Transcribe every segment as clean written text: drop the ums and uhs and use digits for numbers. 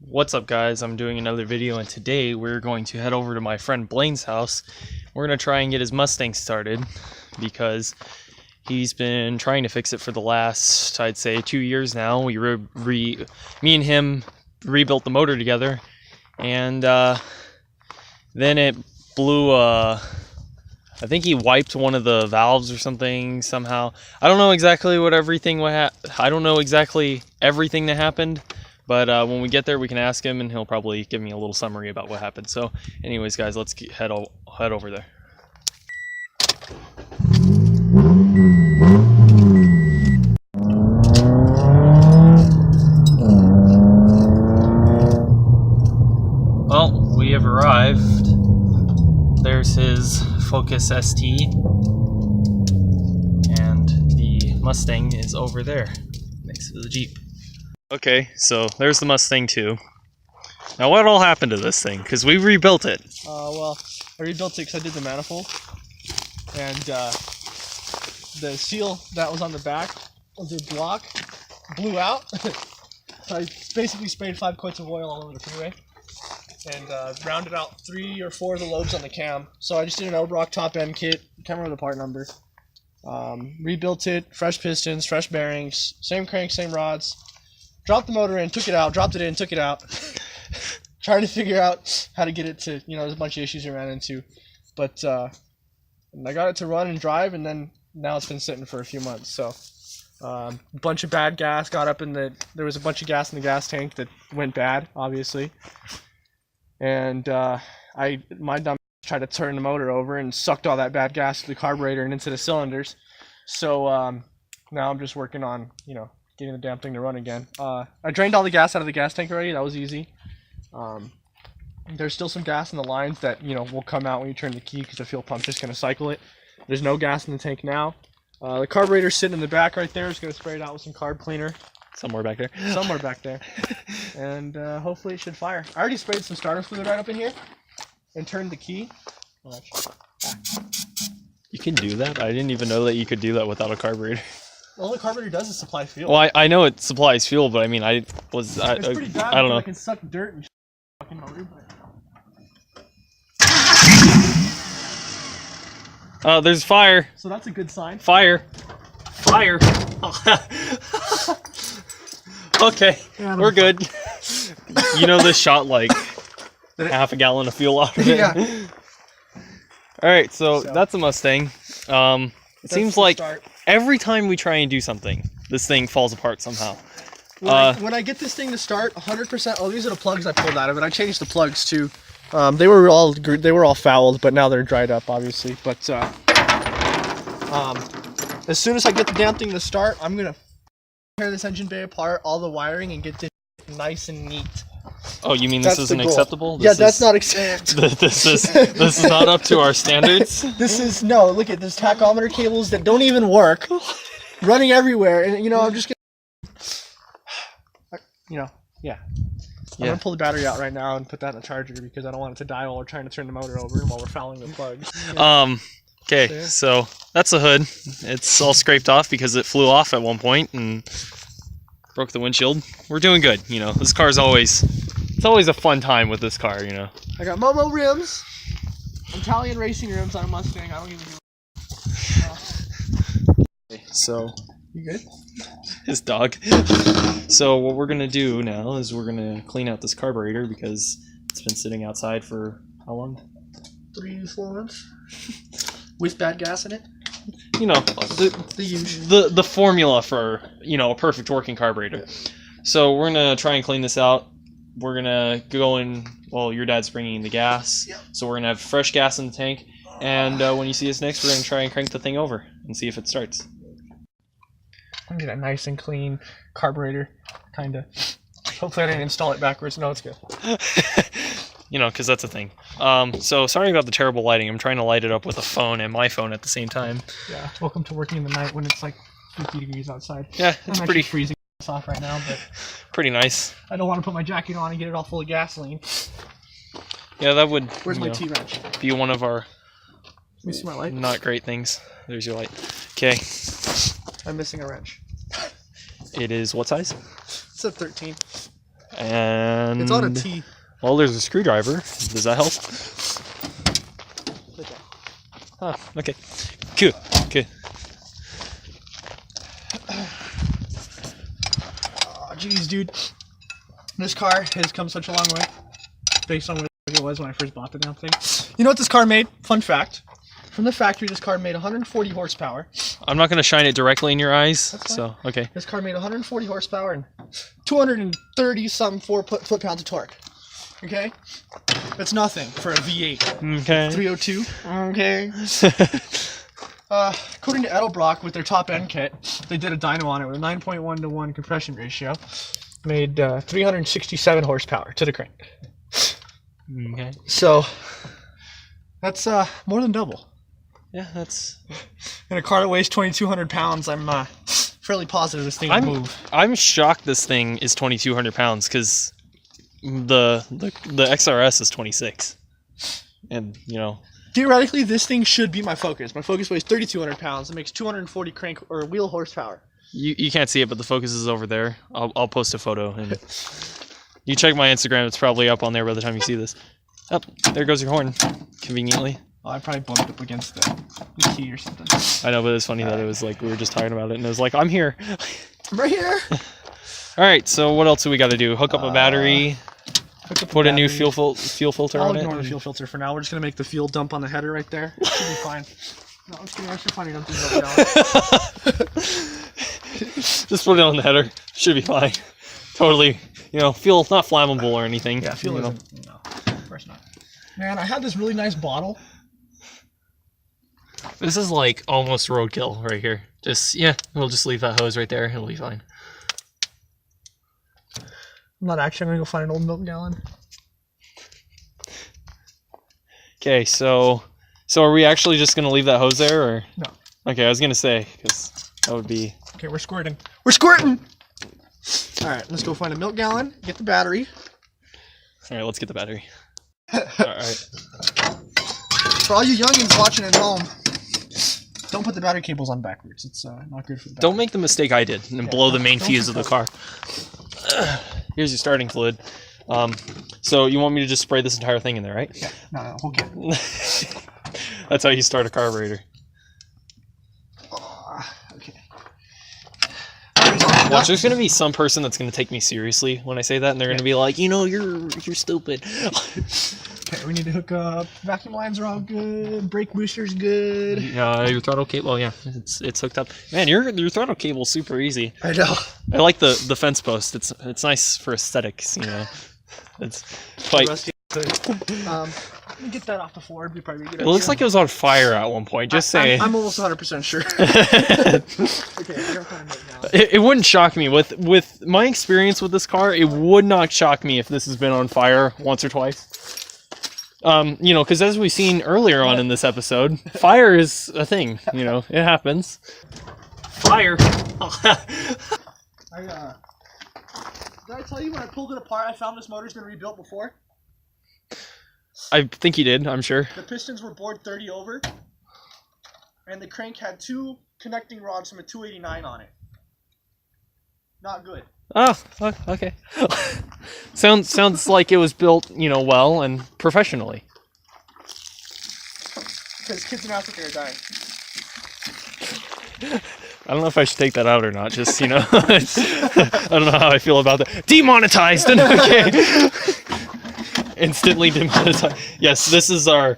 What's up, guys? I'm doing another video, and today we're going to head over to my friend Blaine's house. We're going to try and get his Mustang started because he's been trying to fix it for the last, I'd say, 2 years now. Me and him rebuilt the motor together, and then it blew. I think he wiped one of the valves or something somehow. I don't know exactly I don't know exactly everything that happened. But when we get there, we can ask him, and he'll probably give me a little summary about what happened. So, anyways, guys, let's head over there. Well, we have arrived. There's his Focus ST, and the Mustang is over there next to the Jeep. Okay, so there's the Mustang II. Now, what all happened to this thing? Because we rebuilt it. Well, I rebuilt it because I did the manifold, and the seal that was on the back of the block blew out. So I basically sprayed 5 quarts of oil all over the freeway and rounded out 3 or 4 of the lobes on the cam. So I just did an Obrock top end kit, can't remember the part number. Rebuilt it, fresh pistons, fresh bearings, same crank, same rods. Dropped the motor in, took it out, dropped it in, took it out. Trying to figure out how to get it to, there's a bunch of issues I ran into. But I got it to run and drive, and then now it's been sitting for a few months. So a bunch of bad gas got up there was a bunch of gas in the gas tank that went bad, obviously. And my dumb tried to turn the motor over and sucked all that bad gas to the carburetor and into the cylinders. So now I'm just working on, getting the damn thing to run again. I drained all the gas out of the gas tank already. That was easy. There's still some gas in the lines that will come out when you turn the key because the fuel pump's just going to cycle it. There's no gas in the tank now. The carburetor's sitting in the back right there. Just going to spray it out with some carb cleaner. Somewhere back there. Somewhere back there. And hopefully it should fire. I already sprayed some starter fluid right up in here and turned the key. You can do that? I didn't even know that you could do that without a carburetor. All the carburetor does is supply fuel. Well, I know it supplies fuel, but I mean, it's pretty bad. I don't know. I can suck dirt and fucking motor, but... there's fire. So that's a good sign. Fire. Fire. Okay, we're good. This shot like half a gallon of fuel out of it. Yeah. Alright, so that's a Mustang. It seems like every time we try and do something, this thing falls apart somehow. When I get this thing to start 100%, oh, these are the plugs I pulled out of it. I changed the plugs too. They were all fouled, but now they're dried up, obviously. But as soon as I get the damn thing to start, I'm gonna tear this engine bay apart, all the wiring, and get this nice and neat. Oh, you mean this isn't acceptable? Yeah, that's not acceptable. This is not up to our standards. Look at this tachometer cables that don't even work, running everywhere, and I'm just gonna, yeah. I'm gonna pull the battery out right now and put that in the charger because I don't want it to die while we're trying to turn the motor over and while we're fouling the plugs. Yeah. Okay, so that's the hood. It's all scraped off because it flew off at one point and broke the windshield. We're doing good, This car's it's always a fun time with this car, I got Momo rims, Italian racing rims on a Mustang. I don't even do. So, you good? His dog. So what we're gonna do now is we're gonna clean out this carburetor because it's been sitting outside for how long? 3 to 4 months. With bad gas in it. The formula for a perfect working carburetor. Yeah. So we're gonna try and clean this out. We're gonna go in. Well, your dad's bringing the gas, so we're gonna have fresh gas in the tank. And when you see us next, we're gonna try and crank the thing over and see if it starts. I'm gonna get a nice and clean carburetor, kinda. Hopefully I didn't install it backwards. No, it's good. Because that's a thing. So sorry about the terrible lighting. I'm trying to light it up with a phone and my phone at the same time. Yeah, welcome to working in the night when it's like 50 degrees outside. Yeah, it's pretty freezing off right now, but pretty nice. I don't want to put my jacket on and get it all full of gasoline. Yeah, that would. Where's my T-wrench? Be one of our. Let me see my light. Not great things. There's your light. Okay. I'm missing a wrench. It is what size? It's a 13. And It's on a T. Well, there's a screwdriver. Does that help? Okay. Huh, okay. Cool. Okay. Oh, jeez, dude. This car has come such a long way based on what it was when I first bought the damn thing. You know what this car made? Fun fact. From the factory, this car made 140 horsepower. I'm not going to shine it directly in your eyes. That's fine. So, okay. This car made 140 horsepower and 230-some foot-pounds of torque. Okay? That's nothing for a V8. Okay. 302. Okay. According to Edelbrock, with their top-end kit, they did a dyno on it with a 9.1:1 compression ratio. Made 367 horsepower to the crank. Okay. So, that's more than double. Yeah, that's... In a car that weighs 2,200 pounds, I'm fairly positive this thing will move. I'm shocked this thing is 2,200 pounds, because the XRS is 26. And, you know... Theoretically, this thing should be my Focus. My Focus weighs 3,200 pounds. It makes 240 crank or wheel horsepower. You can't see it, but the Focus is over there. I'll post a photo. And you check my Instagram, it's probably up on there by the time you see this. Oh, there goes your horn, conveniently. Oh, I probably bumped up against the key or something. I know, but it's funny that it was like we were just talking about it, and it was like, I'm here. I'm right here. All right, so what else do we got to do? Hook up a battery, put a new fuel filter I'll on ignore it. the fuel filter for now. We're just gonna make the fuel dump on the header right there. It should be fine. No, I'm just kidding. I should find it up Just put it on the header. Should be fine. Totally. You know, fuel not flammable or anything. Yeah, fuel isn't. No, of course not. Man, I had this really nice bottle. This is like almost roadkill right here. We'll just leave that hose right there. It'll be fine. I'm not actually gonna go find an old milk gallon. Okay, so are we actually just gonna leave that hose there, or? No. Okay, I was gonna say, because that would be... Okay, we're squirting. We're squirting! Alright, let's go find a milk gallon, get the battery. Alright, let's get the battery. Alright. For all you youngins watching at home, don't put the battery cables on backwards. It's not good for the battery. Don't make the mistake I did and blow the main fuse of the car. Here's your starting fluid. So you want me to just spray this entire thing in there, right? Yeah, no, we'll get it. That's how you start a carburetor. Okay. Watch, there's gonna be some person that's gonna take me seriously when I say that, and they're gonna be like, you know, you're stupid. Okay, we need to hook up. Vacuum lines are all good. Brake booster's good. Your throttle cable, well, yeah, it's hooked up. Man, your throttle cable's super easy. I know. I like the fence post. It's nice for aesthetics, you know. It's quite. Let me get that off the floor. It'd be probably a good It looks like it was on fire at one point. Just saying. I'm almost 100% sure. Okay, I gotta find it now. It wouldn't shock me with my experience with this car. It would not shock me if this has been on fire once or twice. You know, because as we've seen earlier on in this episode, fire is a thing. You know, it happens. Fire. Did I tell you when I pulled it apart, I found this motor's been rebuilt before? I think you did. I'm sure. The pistons were bored 30 over, and the crank had 2 connecting rods from a 289 on it. Not good. Oh, okay. Sounds like it was built, you know, well and professionally. Because kids in Africa are dying. I don't know if I should take that out or not. Just, you know, I don't know how I feel about that. Demonetized. Okay. Instantly demonetized. Yes, this is our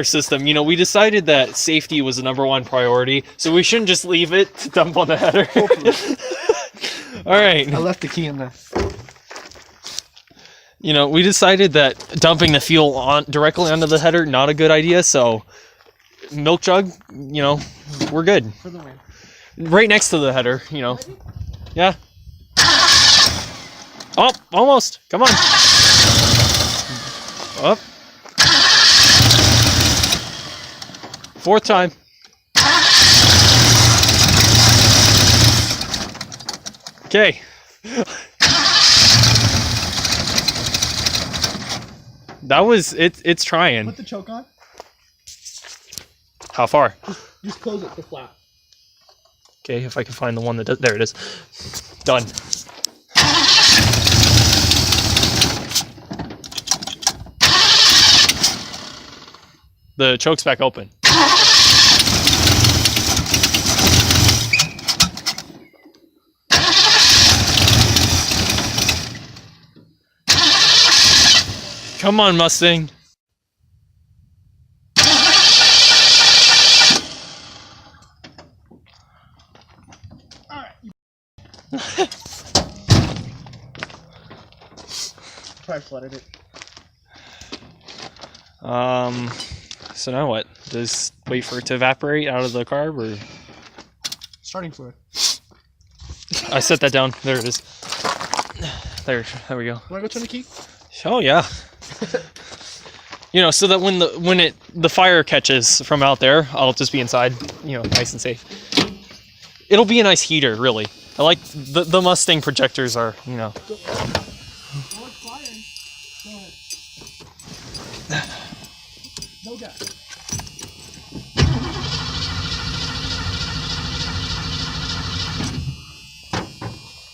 system. You know, we decided that safety was the #1 priority, so we shouldn't just leave it to dump on the header. All right. I left the key in there. You know, we decided that dumping the fuel directly onto the header, not a good idea. So, milk jug, you know, we're good. For the win. Right next to the header, you know. Yeah. Oh, almost. Come on. Up. 4th time. Okay. That was it. It's trying. Put the choke on. How far? Just close it to flat. Okay, if I can find the one that does. There it is. Done. The choke's back open. Come on, Mustang. Probably flooded it. So now what? Just wait for it to evaporate out of the carb, or? Starting fluid. I set that down. There it is. There we go. Wanna go turn the key? Oh yeah. You know, so that when the fire catches from out there, I'll just be inside, you know, nice and safe. It'll be a nice heater, really. I like the Mustang projectors are, you know. Oh, it's firing. Go ahead. No gas.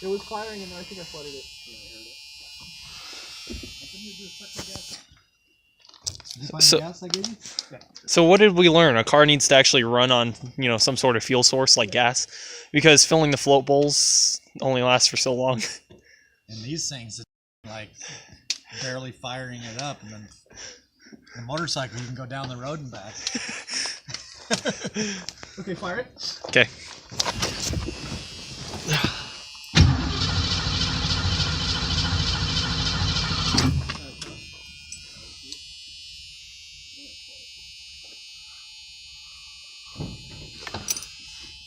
It was firing and I think I flooded it. So what did we learn? A car needs to actually run on, you know, some sort of fuel source like gas, because filling the float bowls only lasts for so long. And these things, like barely firing it up, and then the motorcycle you can go down the road and back. Okay, fire it. Okay.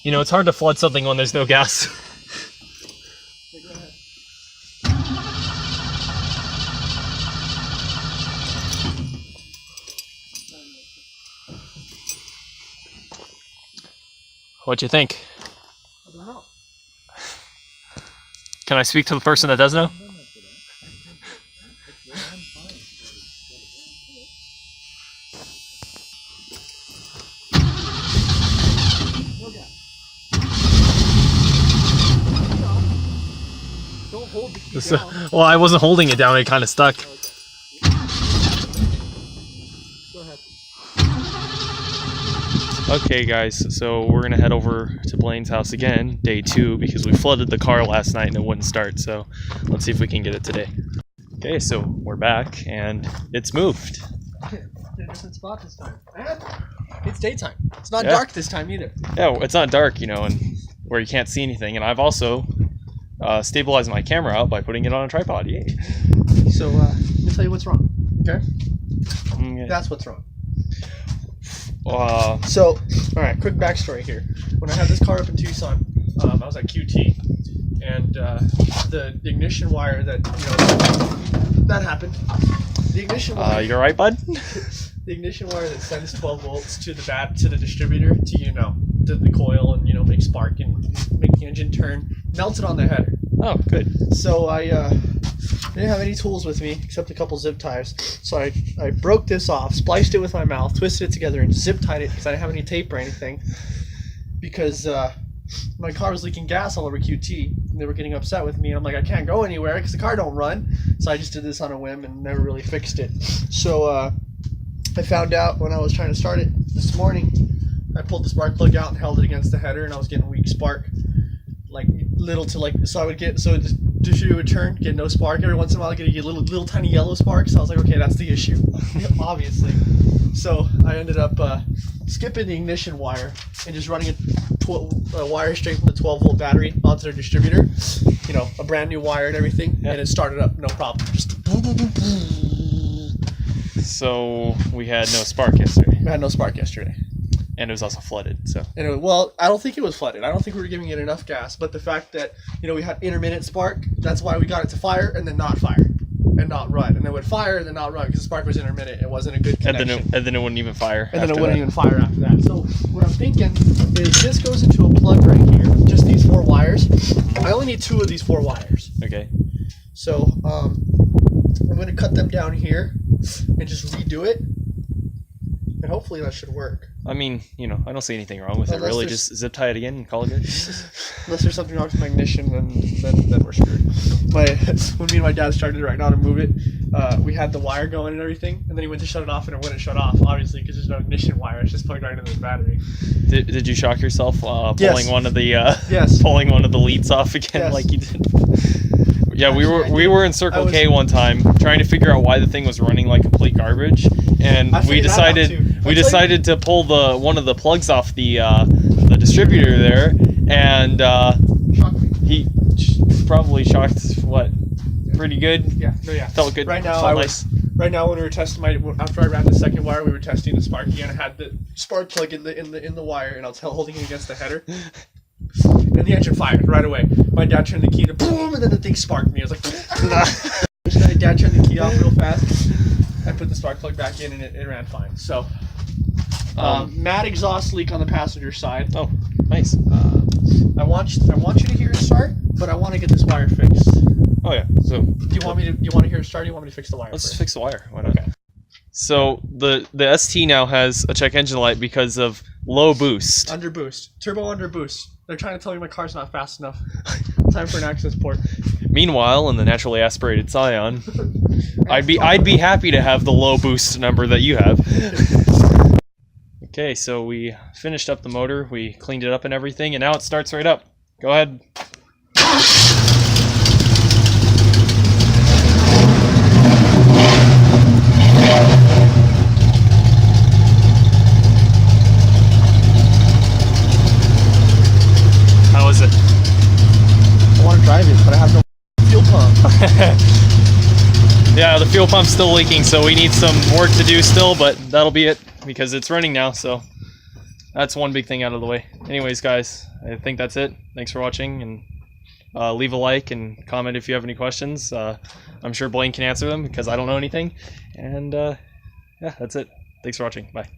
You know, it's hard to flood something when there's no gas. Okay, go ahead. What'd you think? I don't know. Can I speak to the person that does know? No gas. Don't hold the key down. Well, I wasn't holding it down, it kind of stuck. Go ahead. Okay guys, so we're gonna head over to Blaine's house again, day 2, because we flooded the car last night and it wouldn't start, so let's see if we can get it today. Okay, so we're back and it's moved. In a different spot this time. And it's daytime. It's not Yeah. dark this time either. Yeah, it's not dark, you know, and where you can't see anything, and I've also stabilized my camera out by putting it on a tripod. Yay. So, let me tell you what's wrong. Okay? Okay. That's what's wrong. Uh, So, alright, quick backstory here. When I had this car up in Tucson, I was at QT, and the ignition wire that, you know, that happened. The ignition wire, you alright, bud? the ignition wire that sends 12 volts to the distributor to, you know, to the coil and, you know, make spark and make the engine turn, melted on the header. Oh, good. So I didn't have any tools with me except a couple zip ties. So I broke this off, spliced it with my mouth, twisted it together, and zip tied it because I didn't have any tape or anything. Because my car was leaking gas all over QT, and they were getting upset with me. And I'm like, I can't go anywhere because the car don't run. So I just did this on a whim and never really fixed it. So I found out when I was trying to start it this morning. I pulled the spark plug out and held it against the header, and I was getting weak spark. Like little to like, so I would get, so the distributor would turn, get no spark. Every once in a while I get little tiny yellow sparks. So I was like, okay, that's the issue, obviously. So I ended up skipping the ignition wire and just running a wire straight from the 12-volt battery onto the distributor. You know, a brand new wire and everything, and it started up no problem. Just So we had no spark yesterday, I had no spark yesterday. and it was also flooded. So And well, I don't think it was flooded. I don't think we were giving it enough gas. But the fact that, you know, we had intermittent spark, that's why we got it to fire and then not fire and not run, and then would fire and then not run because the spark was intermittent. It wasn't a good connection. and then it wouldn't even fire. And then it after wouldn't that. even fire after that. So what I'm thinking is this goes into a plug right here. Just these 4 wires. I only need 2 of these 4 wires. Okay. So I'm going to cut them down here and just redo it. and hopefully that should work. I mean, you know, I don't see anything wrong with it. Unless Really, there's- just zip tie it again and call it good. Unless there's something wrong with my ignition, then we're screwed. When me and my dad started right now to move it, we had the wire going and everything, and then he went to shut it off, and it wouldn't shut off, obviously, because there's no ignition wire. It's just plugged right into the battery. Did you shock yourself pulling Yes. one of the Yes. pulling one of the leads off again Yes. like you did? Yeah, Actually, we were in Circle K one time trying to figure out why the thing was running like complete garbage, and I we figured that out, too. decided to pull one of the plugs off the distributor there, and Shock me. he probably shocked what pretty good. Yeah, no, yeah. Felt good. Right now, Felt nice. Right now, when we were testing after I ran the second wire, we were testing the spark again. I had the spark plug in the wire, and I was holding it against the header, and the engine fired right away. My dad turned the key to boom, and then the thing sparked me. I was like, my dad turned the key off real fast. I put the spark plug back in, and it ran fine. So, mad exhaust leak on the passenger side. Oh, nice. I want you to hear it start, but I want to get this wire fixed. Oh yeah. So Do you want to hear it start? Or do you want me to fix the wire? let's first? fix the wire. Why not? Okay. So the ST now has a check engine light because of low boost. Under boost. Turbo under boost. They're trying to tell me my car's not fast enough. Time for an access port. Meanwhile, in the naturally aspirated Scion, I'd be happy to have the low boost number that you have. Okay, so we finished up the motor, we cleaned it up and everything, and now it starts right up. Go ahead. How is it? I want to drive it, but I have no fuel pump. Yeah, the fuel pump's still leaking, so we need some work to do still, but that'll be it because it's running now, so that's one big thing out of the way. Anyways, guys, I think that's it. Thanks for watching, and leave a like and comment if you have any questions. I'm sure Blaine can answer them because I don't know anything. And yeah, that's it. Thanks for watching. Bye.